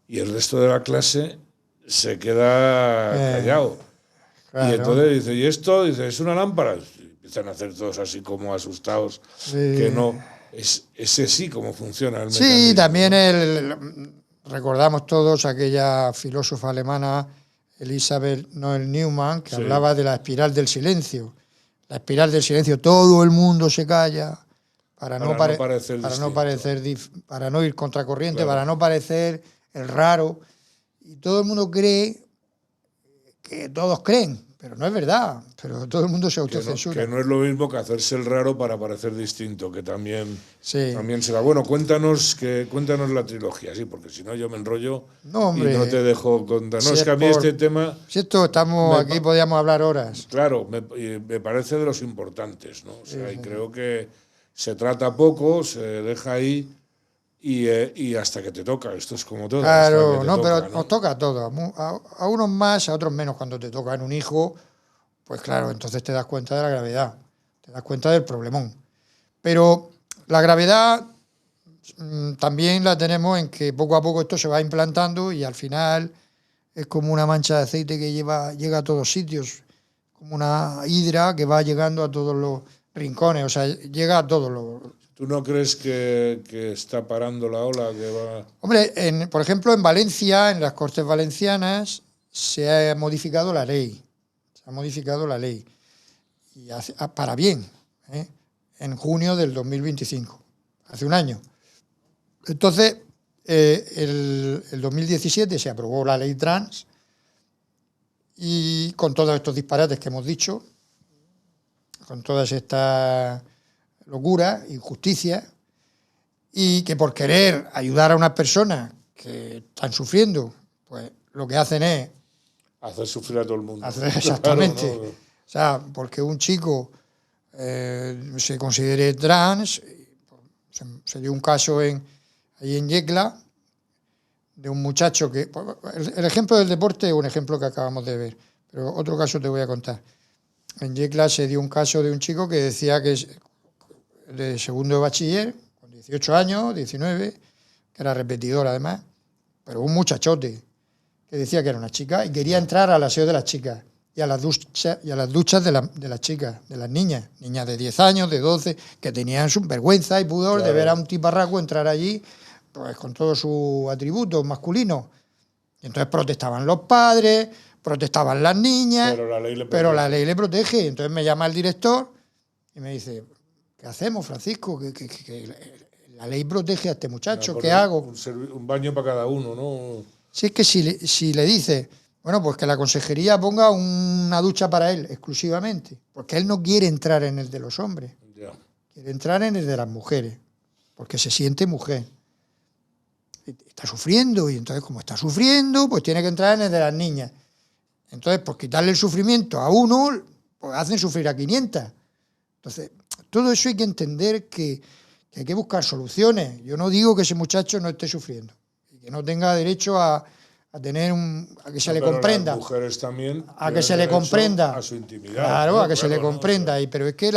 Y el resto de la clase se queda callado. Claro. Y entonces dice, ¿y esto? Dice, ¿es una lámpara? Y empiezan a hacer todos así como asustados, que no, ese sí como funciona el mecanismo. Sí, también recordamos todos aquella filósofa alemana, Elisabeth Noel Neumann, que hablaba de la espiral del silencio. La espiral del silencio, todo el mundo se calla para no ir contracorriente, claro. Para no parecer el raro. Y todo el mundo cree que todos creen, pero no es verdad. Pero todo el mundo se autocensura. Que no es lo mismo que hacerse el raro para parecer distinto, que también será. Bueno, cuéntanos la trilogía, sí, porque si no yo me enrollo y no te dejo contar. No, es que a mí este tema... Si esto estamos aquí, podríamos hablar horas. Claro, me parece de los importantes, ¿no? O sea, y creo que se trata poco, se deja ahí y hasta que te toca. Esto es como todo. Claro, pero nos toca a todos. A unos más, a otros menos. Cuando te toca en un hijo, pues claro, entonces te das cuenta de la gravedad, te das cuenta del problemón. Pero la gravedad también la tenemos en que poco a poco esto se va implantando y al final es como una mancha de aceite que llega a todos sitios, como una hidra que va llegando a todos los rincones, o sea, llega a todos los... ¿Tú no crees que está parando la ola que va...? Hombre, por ejemplo, en Valencia, en las Cortes Valencianas, se ha modificado la ley. Y para bien, en junio del 2025, hace un año. Entonces, el 2017 se aprobó la ley trans y con todos estos disparates que hemos dicho, con todas estas locuras, injusticias, y que por querer ayudar a unas personas que están sufriendo, pues lo que hacen es hacer sufrir a todo el mundo. Exactamente. Claro, ¿no? O sea, porque un chico se considere trans, se dio un caso allí en Yecla de un muchacho que... El ejemplo del deporte es un ejemplo que acabamos de ver, pero otro caso te voy a contar. En Yecla se dio un caso de un chico que decía que es de segundo de bachiller, con 18 años, 19, que era repetidor además, pero un muchachote que decía que era una chica y quería entrar al aseo de las chicas y a las duchas de las chicas, de las niñas de 10 años, de 12, que tenían su vergüenza y pudor de ver a un tiparraco entrar allí pues con todos sus atributos masculinos. Y entonces protestaban los padres, protestaban las niñas, pero la ley le protege. Entonces me llama el director y me dice, ¿qué hacemos, Francisco? Que la ley protege a este muchacho, ¿qué hago? Un baño para cada uno, ¿no? Si es que si le dice, bueno, pues que la consejería ponga una ducha para él exclusivamente, porque él no quiere entrar en el de los hombres, quiere entrar en el de las mujeres, porque se siente mujer. Está sufriendo, y entonces como está sufriendo, pues tiene que entrar en el de las niñas. Entonces, por quitarle el sufrimiento a uno, pues hacen sufrir a 500. Entonces, todo eso hay que entender que hay que buscar soluciones. Yo no digo que ese muchacho no esté sufriendo, y que no tenga derecho a tener a que se le comprenda. Las mujeres también a que se le comprenda. A su intimidad. Claro, a que se le comprenda. Pero es que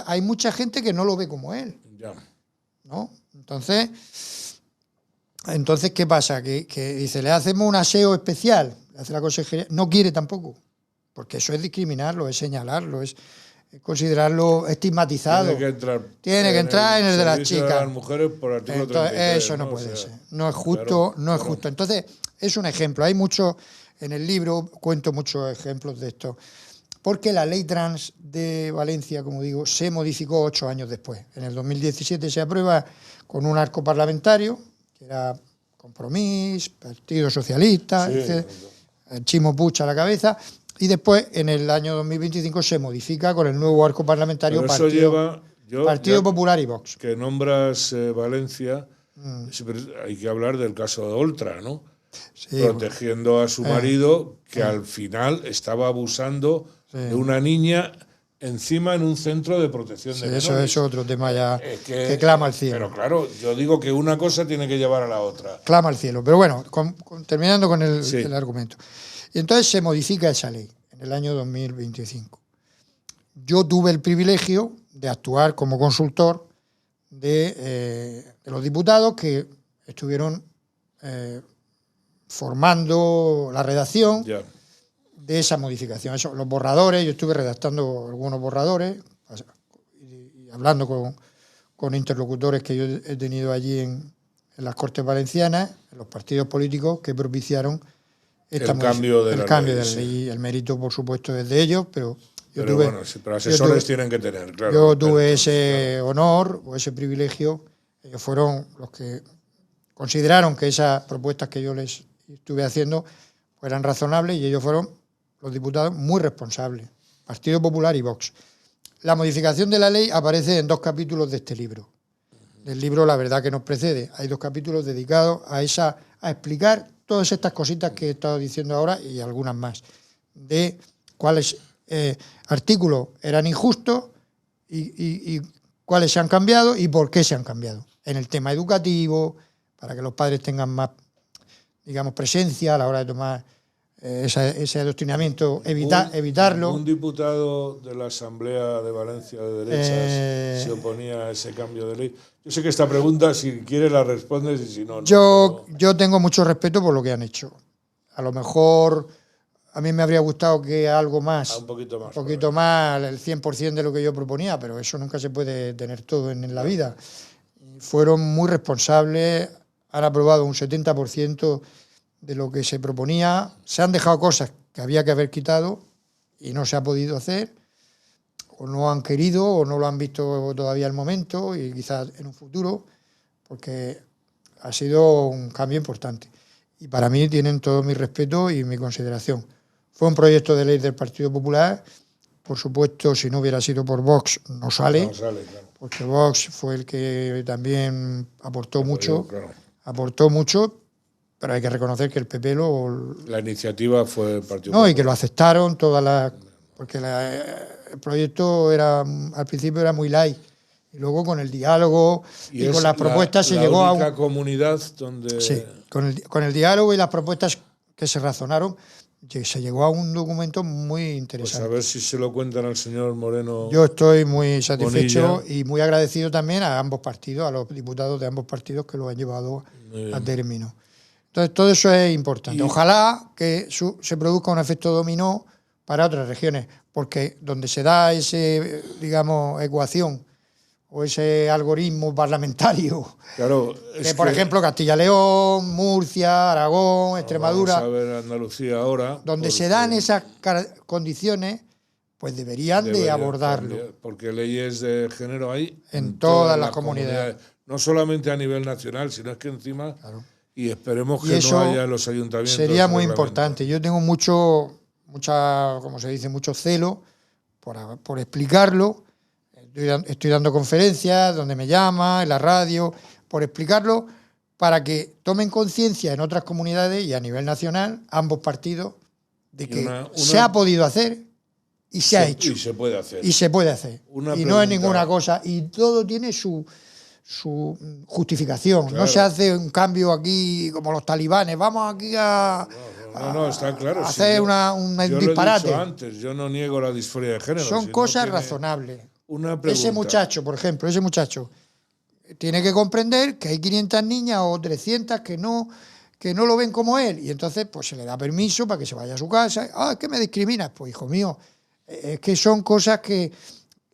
hay mucha gente que no lo ve como él. Ya. ¿No? Entonces, ¿qué pasa? Que dice, le hacemos un aseo especial, le hace la consejería, no quiere tampoco, porque eso es discriminarlo, es señalarlo, es considerarlo estigmatizado. Tiene que entrar en el de las chicas. De las mujeres por artículo 33, eso no puede ser. No es justo, claro, no es justo. Entonces, es un ejemplo. Hay mucho, en el libro cuento muchos ejemplos de esto. Porque la ley trans de Valencia, como digo, se modificó 8 años después. En el 2017 se aprueba con un arco parlamentario, que era Compromís, Partido Socialista, sí, Chimo Puig a la cabeza, y después en el año 2025 se modifica con el nuevo arco parlamentario Partido Popular y Vox. Que nombras Valencia, hay que hablar del caso de Oltra, ¿no? Sí, protegiendo a su marido, que al final estaba abusando de una niña encima en un centro de protección de menores. Eso es otro tema ya que clama al cielo. Pero claro, yo digo que una cosa tiene que llevar a la otra. Clama al cielo. Pero bueno, terminando con el argumento. Y entonces se modifica esa ley en el año 2025. Yo tuve el privilegio de actuar como consultor de los diputados que estuvieron formando la redacción de esa modificación. Los borradores, yo estuve redactando algunos borradores y hablando con interlocutores que yo he tenido allí en las Cortes Valencianas, en los partidos políticos que propiciaron el cambio de la ley. El mérito, por supuesto, es de ellos, pero pero asesores tienen que tener, claro. Yo tuve ese honor o ese privilegio. Ellos fueron los que consideraron que esas propuestas que yo les estuve haciendo eran razonables y ellos fueron los diputados muy responsables, Partido Popular y Vox. La modificación de la ley aparece en 2 capítulos de este libro. Del libro La verdad que nos precede. Hay 2 capítulos dedicados a explicar todas estas cositas que he estado diciendo ahora y algunas más, de cuáles artículos eran injustos y cuáles se han cambiado y por qué se han cambiado. En el tema educativo, para que los padres tengan más, digamos, presencia a la hora de tomar ese adoctrinamiento, evitarlo. Un diputado de la Asamblea de Valencia de derechas se oponía a ese cambio de ley. Yo sé que esta pregunta, si quieres, la respondes y si no, no. Yo tengo mucho respeto por lo que han hecho. A lo mejor a mí me habría gustado que algo más, un poquito más, el 100% de lo que yo proponía, pero eso nunca se puede tener todo en la vida. Fueron muy responsables, han aprobado un 70% de lo que se proponía, se han dejado cosas que había que haber quitado y no se ha podido hacer, o no han querido, o no lo han visto todavía el momento, y quizás en un futuro, porque ha sido un cambio importante. Y para mí tienen todo mi respeto y mi consideración. Fue un proyecto de ley del Partido Popular, por supuesto, si no hubiera sido por Vox, no sale, claro. Porque Vox fue el que también aportó mucho, pero hay que reconocer que el PP La iniciativa fue el Partido Popular. No, y que lo aceptaron todas las... Porque el proyecto al principio era muy light. Y luego con el diálogo y con las propuestas se llegó a una comunidad donde... Sí, con el diálogo y las propuestas que se razonaron, se llegó a un documento muy interesante. Pues a ver si se lo cuentan al señor Moreno. Yo estoy muy satisfecho Bonilla. Y muy agradecido también a ambos partidos, a los diputados de ambos partidos que lo han llevado a término. Entonces, todo eso es importante. Ojalá que se produzca un efecto dominó para otras regiones, porque donde se da ese, digamos, ecuación o ese algoritmo parlamentario, claro, que por ejemplo Castilla-León, Murcia, Aragón, Extremadura, vamos a ver Andalucía ahora, donde se dan esas condiciones, pues deberían de abordarlo. Cambiar, porque leyes de género hay en todas las comunidades. No solamente a nivel nacional, sino es que encima, claro. Y esperemos que no haya en los ayuntamientos. Sería muy importante. Yo tengo como se dice, mucho celo por explicarlo. Estoy dando conferencias donde me llama, en la radio, por explicarlo, para que tomen conciencia en otras comunidades y a nivel nacional, ambos partidos, de que se ha podido hacer y se ha hecho. Y se puede hacer. Y se puede hacer. Y no es ninguna cosa. Y todo tiene su justificación. Claro. No se hace un cambio aquí como los talibanes. Vamos aquí No, está claro. hacer un disparate. Lo he dicho antes, yo no niego la disforia de género. Son cosas razonables. Ese muchacho, por ejemplo, tiene que comprender que hay 500 niñas o 300 que no lo ven como él, y entonces pues se le da permiso para que se vaya a su casa. Es que me discriminas. Pues hijo mío, es que son cosas que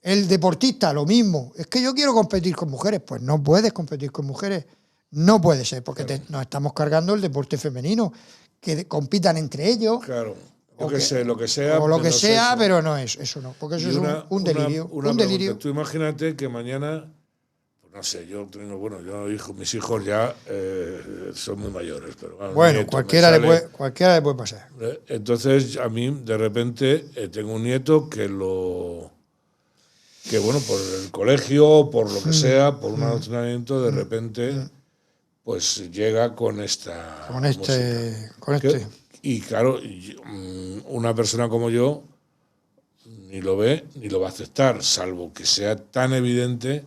el deportista, lo mismo, es que yo quiero competir con mujeres. Pues no puedes competir con mujeres, no puede ser, porque claro. Nos estamos cargando el deporte femenino, que compitan entre ellos. Claro. Lo que sea. O lo que sea, pero no es eso, no. Porque eso es un delirio. Un delirio. Tú imagínate que mañana, pues no sé, mis hijos ya son muy mayores. Pero bueno, cualquiera le puede pasar. Entonces, a mí, de repente, tengo un nieto que por el colegio, por lo que sea, por un adoctrinamiento, de repente, pues llega con esta. Y claro, una persona como yo ni lo ve ni lo va a aceptar, salvo que sea tan evidente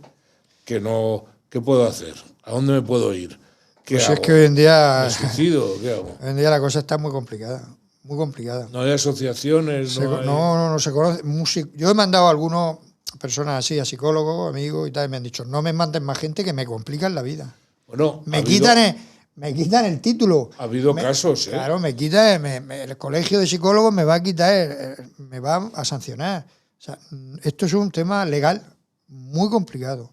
que no. ¿Qué puedo hacer? ¿A dónde me puedo ir? ¿Qué pues hago? Es que hoy en día. ¿Me suicido? ¿Qué hago? Hoy en día la cosa está muy complicada. Muy complicada. No hay asociaciones. No se conoce. Yo he mandado a algunas personas así, a psicólogos, amigos y tal, y me han dicho: no me manden más gente que me complican la vida. Bueno, me quitan el título. Ha habido casos, ¿eh? Claro, el colegio de psicólogos me va a quitar, me va a sancionar. O sea, esto es un tema legal muy complicado.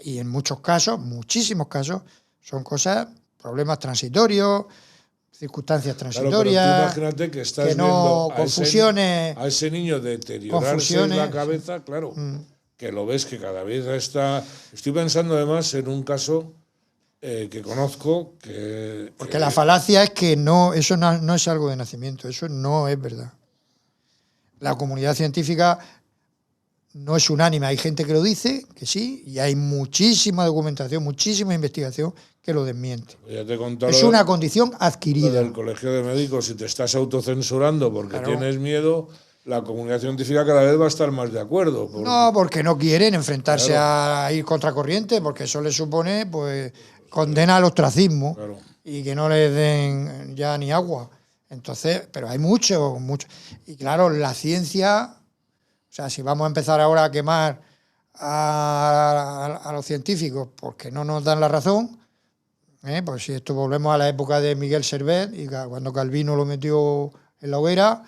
Y en muchos casos, muchísimos casos, son problemas transitorios, circunstancias transitorias. Claro, pero tú imagínate que estás viendo confusiones. A ese niño deteriorarse en la cabeza, claro, que lo ves que cada vez está. Estoy pensando además en un caso que conozco porque la falacia es que eso no es algo de nacimiento, eso no es verdad. La comunidad científica no es unánime, hay gente que lo dice, que sí, y hay muchísima documentación, muchísima investigación que lo desmiente. Ya te he contado es una condición adquirida. Del colegio de médicos, si te estás autocensurando porque tienes miedo, la comunidad científica cada vez va a estar más de acuerdo. No, porque no quieren enfrentarse a ir contracorriente, porque eso les supone pues condena al ostracismo y que no les den ya ni agua. Entonces, pero hay mucho. Y claro, la ciencia, o sea, si vamos a empezar ahora a quemar a los científicos porque no nos dan la razón, pues si esto volvemos a la época de Miguel Servet, y cuando Calvino lo metió en la hoguera,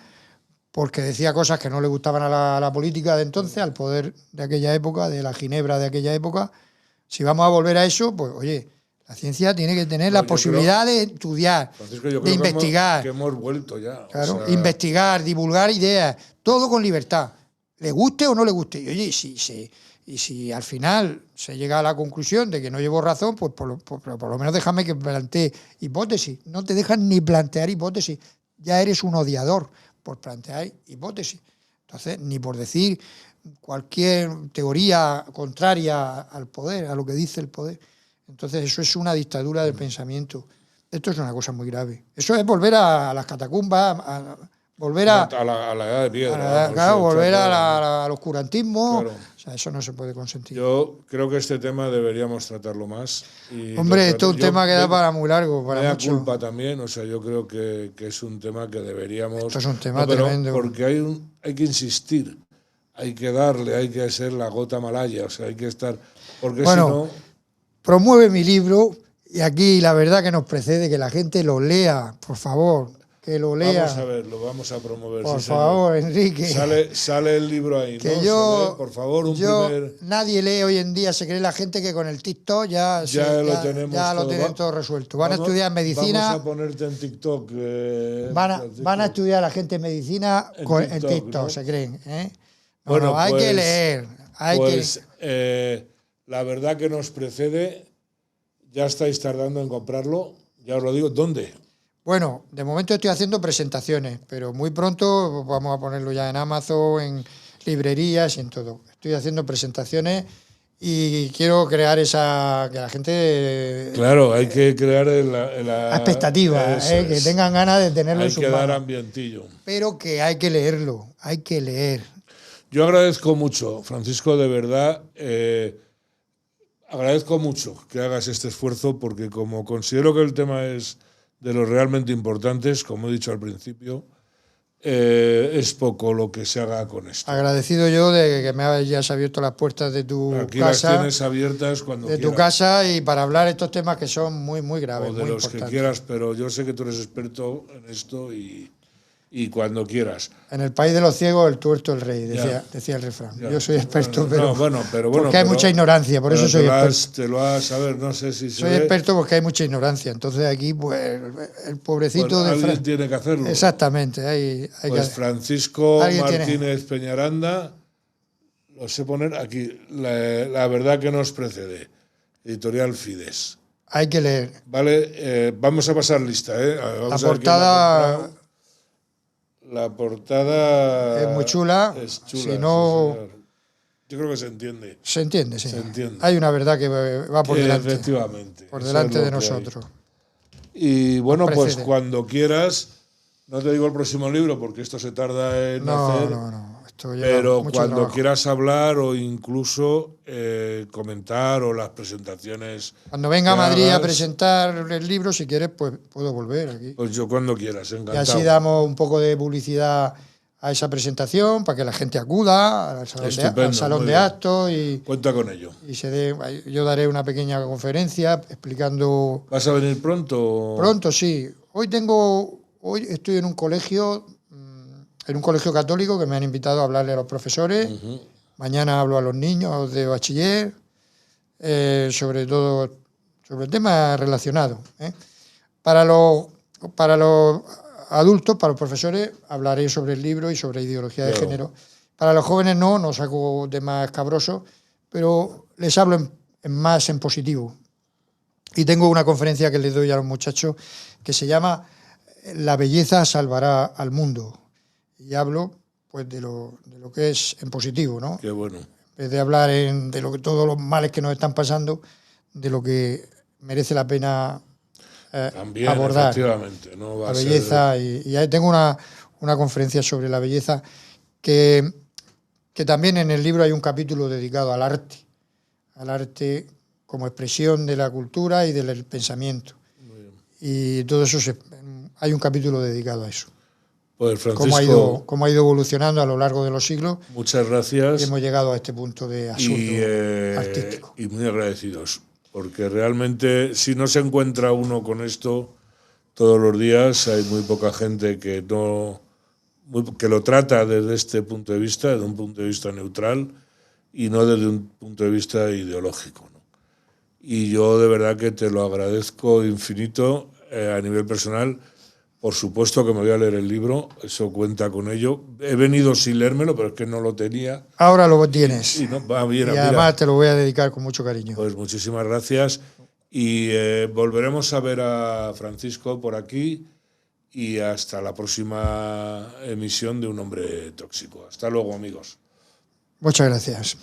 porque decía cosas que no le gustaban a la política de entonces, al poder de aquella época, de la Ginebra de aquella época. Si vamos a volver a eso, pues oye, la ciencia tiene que tener la posibilidad de estudiar, de investigar. Que hemos vuelto ya. Claro, investigar, divulgar ideas, todo con libertad. Le guste o no le guste. Y oye, si al final se llega a la conclusión de que no llevo razón, pues por lo menos déjame que plantee hipótesis. No te dejan ni plantear hipótesis. Ya eres un odiador por plantear hipótesis. Entonces, ni por decir cualquier teoría contraria al poder, a lo que dice el poder. Entonces, eso es una dictadura del pensamiento. Esto es una cosa muy grave. Eso es volver a las catacumbas, volver a la edad de piedra. Claro, volver al oscurantismo. Claro. O sea, eso no se puede consentir. Yo creo que este tema deberíamos tratarlo más. Hombre, esto es un tema que da para muy largo. Para me da mucho. culpa también, o sea, yo creo que es un tema que deberíamos... Esto es un tema tremendo. Porque hay que insistir, hay que darle, hay que ser la gota malaya, o sea, hay que estar... Porque bueno, si no... Promueve mi libro y aquí la verdad que nos precede que la gente lo lea, por favor. Que lo lea. Vamos a ver, lo vamos a promover. Por favor, Enrique. Sale el libro ahí, que ¿no? Yo, por favor, nadie lee hoy en día, se cree la gente que con el TikTok ya lo tienen todo resuelto. Van a estudiar medicina. Vamos a ponerte en TikTok. Van a estudiar la gente medicina con el TikTok, ¿no? Se creen. Bueno, hay que leer. La verdad que nos precede, ya estáis tardando en comprarlo, ya os lo digo, ¿dónde? Bueno, de momento estoy haciendo presentaciones, pero muy pronto vamos a ponerlo ya en Amazon, en librerías y en todo. Estoy haciendo presentaciones y quiero crear que la gente... Claro, hay que crear la expectativa, que tengan ganas de tenerlo en sus manos. Hay que dar ambientillo. Pero que hay que leerlo, hay que leer. Yo agradezco mucho, Francisco, de verdad, agradezco mucho que hagas este esfuerzo porque como considero que el tema es de los realmente importantes, como he dicho al principio, es poco lo que se haga con esto. Agradecido yo de que me hayas abierto las puertas de tu Aquí casa. Las tienes abiertas cuando quieras. De tu casa y para hablar estos temas que son muy, muy graves. O de muy los que quieras, pero yo sé que tú eres experto en esto y cuando quieras. En el país de los ciegos el tuerto el rey, decía el refrán. Ya. Yo soy experto, bueno, porque hay mucha ignorancia, por eso soy experto. Te lo has a ver, no sé si soy experto porque hay mucha ignorancia. Entonces aquí, pues, el pobrecito de alguien tiene que hacerlo. Exactamente. Hay pues que... Francisco Martínez Peñaranda, lo sé poner aquí, la verdad que nos precede. Editorial Fides. Hay que leer. Vale, vamos a pasar lista, Vamos la portada... La portada es muy chula. Es chula. Si no, yo creo que se entiende. Se entiende, sí. Se entiende. Hay una verdad que va por delante. Efectivamente. Por delante de nosotros. Y bueno, pues cuando quieras, no te digo el próximo libro porque esto se tarda en hacer. No. Pero cuando quieras hablar o incluso comentar o las presentaciones. Cuando venga a Madrid a presentar el libro, si quieres, pues puedo volver aquí. Pues yo cuando quieras, encantado. Y así damos un poco de publicidad a esa presentación para que la gente acuda al salón de actos. Y cuenta con ello. Y yo daré una pequeña conferencia explicando. ¿Vas a venir pronto? Pronto, sí. Hoy estoy en un colegio. En un colegio católico que me han invitado a hablarle a los profesores. Mañana hablo a los niños de bachiller, sobre todo sobre temas relacionados. Para los adultos, para los profesores, hablaré sobre el libro y sobre ideología de género. Para los jóvenes no saco temas escabrosos, pero les hablo más en positivo. Y tengo una conferencia que les doy a los muchachos que se llama La belleza salvará al mundo. Y hablo pues de lo que es en positivo, ¿no? Qué bueno. En vez de hablar de todos los males que nos están pasando, de lo que merece la pena también, abordar. Efectivamente, no va la belleza. Y ahí tengo una conferencia sobre la belleza que también en el libro hay un capítulo dedicado al arte como expresión de la cultura y del pensamiento. Y todo eso hay un capítulo dedicado a eso. Pues Francisco, cómo ha ido evolucionando a lo largo de los siglos. Muchas gracias. Y hemos llegado a este punto de absurdo artístico. Y muy agradecidos, porque realmente si no se encuentra uno con esto todos los días, hay muy poca gente que lo trata desde este punto de vista, desde un punto de vista neutral y no desde un punto de vista ideológico, ¿no? Y yo de verdad que te lo agradezco infinito a nivel personal. Por supuesto que me voy a leer el libro, eso cuenta con ello. He venido sin leérmelo, pero es que no lo tenía. Ahora lo tienes. Y además te lo voy a dedicar con mucho cariño. Pues muchísimas gracias. Y volveremos a ver a Francisco por aquí y hasta la próxima emisión de Un Hombre Tóxico. Hasta luego, amigos. Muchas gracias.